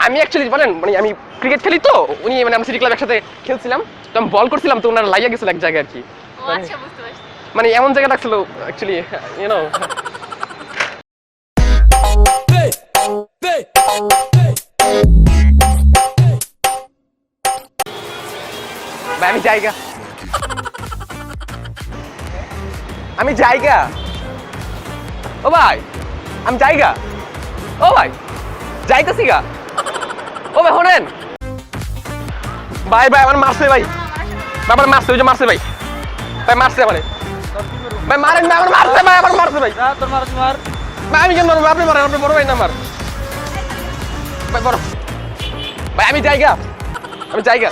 আমি অ্যাকচুয়ালি বলেন মানে আমি ক্রিকেট খেলি তো উনি মানে আমরা সিটি ক্লাব একসাথে খেলছিলাম তো আমি বল করছিলাম তো ওনার লাইয়া গেছিল এক জায়গায় আর কি ও আচ্ছা বুঝতে পারছি। মানে এমন জায়গা লাগছিল অ্যাকচুয়ালি ইউ নো ভাই আমি জায়গা আমি জায়গা ও ভাই আমি জায়গা ও ভাই যাইতেছি গা ও ভাই শোনেন ভাই ভাই আমার মারছে ভাই আমার মারছে ওই যে মারছে ভাই ভাই মারছে আমারে ভাই মারেন না আমার মারছে ভাই আমার মারছে ভাই তোর মার মার ভাই আমি কেন মারবো আপনি মারেন আপনি বড় ভাই না আমার ভাই বড় ভাই আমি জায়গা আমি জায়গা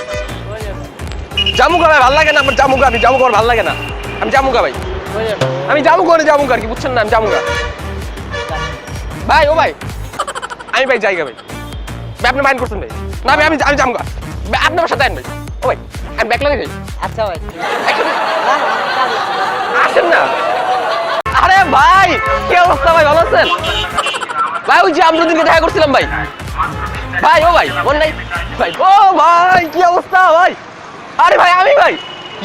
জামুকা ভাই ভালো লাগে না আমার জামুকা আমি জামুকা ভালো লাগে না আমি জামুকা ভাই আমি জামুকা আর কি বুঝছেন না আমি জামুকা ভাই ও ভাই আমি ভাই জায়গা ভাই ভাই আপনি মাইন্ড করছেন ভাই না ভাই আমি আমি জামুকা ভাই আপনি আমার সাথে আইন ভাই ও ভাই আমি ব্যাক লাগে ভাই আচ্ছা ভাই আসেন না আরে ভাই কি অবস্থা ভাই ভালো আছেন ভাই ওই যে আমরা দিনকে দেখা করছিলাম ভাই ভাই ও ভাই মন নাই ভাই ও ভাই কি অবস্থা ভাই আরে ভাই আমি ভাই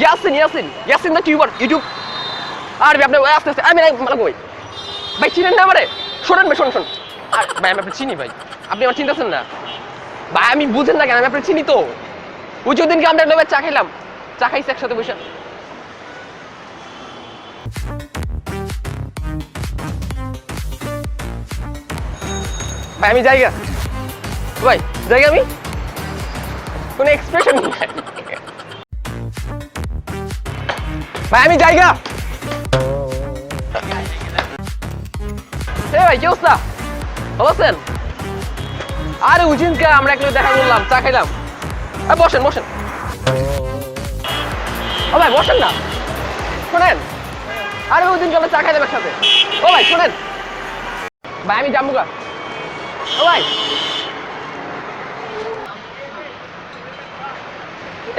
ইয়াসিন না ইউটিউব আরে ভাই আপনি আস্তে আস্তে আমি মালাগো ভাই ভাই চিনেন না আমারে শোনেন ভাই শোন আর ভাই আমি আপনি চিনি ভাই আপনি আমার চিন্তাছেন না ভাই আমি বুঝেন না কেন আমি আপনি চিনি তো ওই যে দিনকে আমরা নবে চা খাইলাম চা খাইছি একসাথে বসে ভাই আমি জায়গা ভাই জায়গা আমি কোনো এক্সপ্রেশন নেই ভাই আমি জায়গা এ ভাই কি অবস্থা ভালো আছেন আরে উজিনকে আমরা একটু দেখা করলাম চা খাইলাম বসেন বসেন ও ভাই বসেন না শোনেন আরে ওই দিনকে আমরা চা খাইলাম একসাথে ও ভাই শোনেন ভাই আমি জামুগা ও ভাই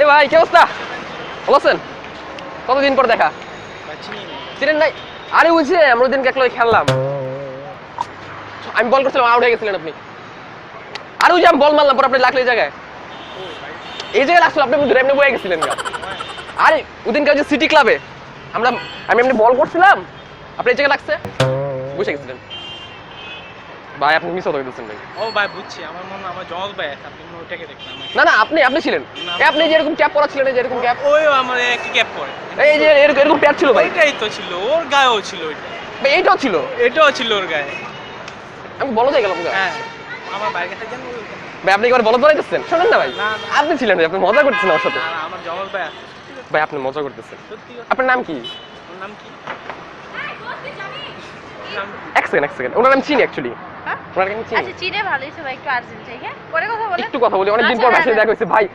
এ ভাই কি অবস্থা ভালো আছেন কতদিন পর দেখা চিনেন নাই আরে বুঝছে আমরা ওই দিনকে একলা খেললাম আমি বল করছিলাম আউট হয়ে গেছিলেন আপনি আর ওই যে আমি বল মারলাম পর আপনি লাগলে এই জায়গায় লাগছিল আপনি ধরে এমনি বয়ে গেছিলেন গা আরে ওদিনকে যে সিটি ক্লাবে আমি এমনি বল করছিলাম আপনি এই জায়গায় লাগছে বসে গেছিলেন ভাই আপনি মিস হয়ে গেছেন ভাই ও ভাই বুঝছি আমার মনে আমার জল ভাই আপনি ওটাকে দেখলাম না না আপনি ছিলেন আপনি যে এরকম ক্যাপ পরা ছিলেন যে এরকম ক্যাপ ওই আমার কি ক্যাপ পরে এই যে এরকম প্যাড ছিল ভাই এটাই তো ছিল ওর গায়েও ছিল ওইটা ভাই এইটাও ছিল এটাও ছিল ওর গায়ে আমি বলদ হয়ে গেলাম হ্যাঁ আমার বাইরে কাছে জানো ভাই আপনি একবার বলদ বানাইতেছেন শোনেন না ভাই আপনি ছিলেন আপনি মজা করতেছেন আমার সাথে না আমার জল ভাই আছে ভাই আপনি মজা করতেছেন সত্যি আপনার নাম কি ওর নাম কি এক সেকেন্ড ওনার নাম চিনি অ্যাকচুয়ালি ওনার নাম চিনি আচ্ছা চিনে ভালো হইছে ভাই একটু আর্জেন্ট ঠিক আছে পরে কথা বলেন একটু কথা বলি অনেকদিন পর ভাই দেখা হইছে ভাই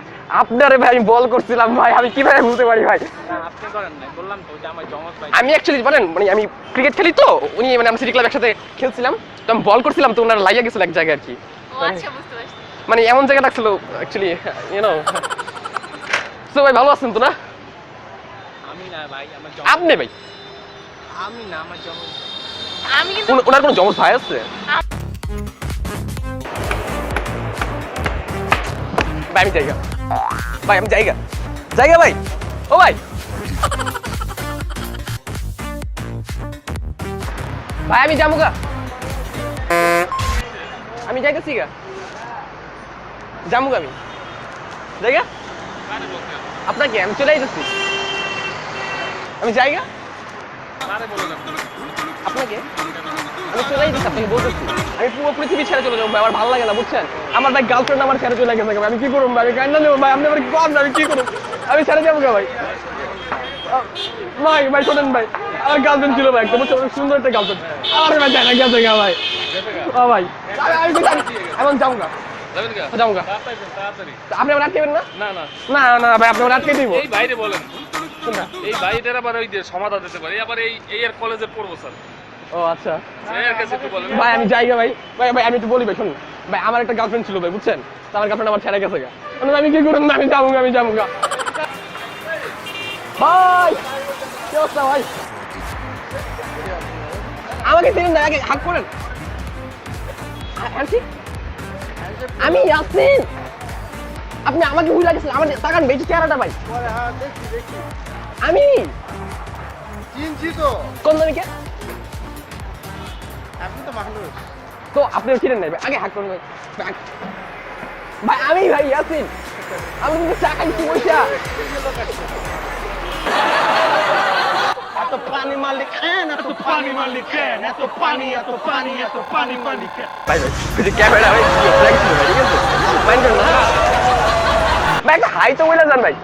আপনারে ভাই আমি বল করছিলাম ভাই আমি কিভাবে বুঝতে পারি ভাই না আপনি করেন না বললাম তো যে আমার জমজ ভাই আমি অ্যাকচুয়ালি বলেন মানে আমি ক্রিকেট খেলি তো উনি মানে আমরা সিটি ক্লাব একসাথে খেলছিলাম তো আমি বল করছিলাম তো ওনার লাইয়া গেছিল এক জায়গায় আর কি ও আচ্ছা বুঝতে পারছি মানে এমন জায়গা লাগছিল অ্যাকচুয়ালি ইউ নো সো ভাই ভালো আছেন তো না আমি না ভাই আমার আপনি ভাই আমি না আমার জমজ আমি কিন্তু ওনার কোনো জমজ ভাই আছে ভাই আমি জায়গা ভাই আমি জায়গা ভাই ও ভাই ভাই আমি জামুগা আমি যাইতেছি গা জামুগা আমি জায়গা আপনাকে আমি চলে যাইতেছি আমি জায়গা আপনাকে আমি চলে যাইতেছি আপনাকে বলতেছি আমি পুরো পৃথিবী ছেড়ে চলে যাবো ভাই আমার ভালো লাগে না বুঝছেন আমার ভাই গার্লফ্রেন্ড আমার ছেড়ে চলে গেছে আমি কি করবো ভাই আমি কান্না নেবো ভাই আপনি আমার কম আমি কি করবো আমি ছেড়ে যাবো গা ভাই ভাই শোনেন ভাই আমার গার্লফ্রেন্ড ছিল ভাই একটা বুঝছো সুন্দর একটা গার্লফ্রেন্ড আরে ভাই জানা গেছে গা ভাই ও ভাই আমি এখন যাবো গা যাবো গা আপনি আমার আটকেবেন না না না না না ভাই আপনি আমার আটকে দিব এই বাইরে বলেন এই বাইরের আবার ওই যে সমাধান দিতে পারি আবার এই এর কলেজে পড়বো স্যার ও আচ্ছা এর কাছে একটু বলেন ভাই আমি জায়গা ভাই আমি একটু বলি ভাই শুনুন ভাই আমার একটা গার্লফ্রেন্ড ছিল ভাই বুঝছেন আমার গার্লফ্রেন্ড আমার ছেড়ে গেছে গা আমি কি করুন না আমি যাবো গা ভাই কি অবস্থা ভাই আমাকে চিনেন না আগে হাত করেন হ্যান্ডশেক আমি ইয়াসিন। আপনি আমাকে ভুলে গেছেন, আমার তাকান বেশি চেহারাটা ভাই। পরে হ্যাঁ দেখছি দেখছি আমি চিনছি তো কোন জমিকে? আপনি তো মানুষ তো আপনিও চিনেন নাই ভাই, আগে হাত করুন ভাই। ভাই আমি ভাই ইয়াসিন, আমি কিন্তু চা খাইছি বইসা। এত পানি মালিক এত পানি মালিক এত পানি মালিক ভাই ভাই কিছু ক্যামেরা ভাই লাগছিল ভাই, ঠিক আছে মাইন্ড করুন না ভাই, একটা হাই তো বলে যান ভাই।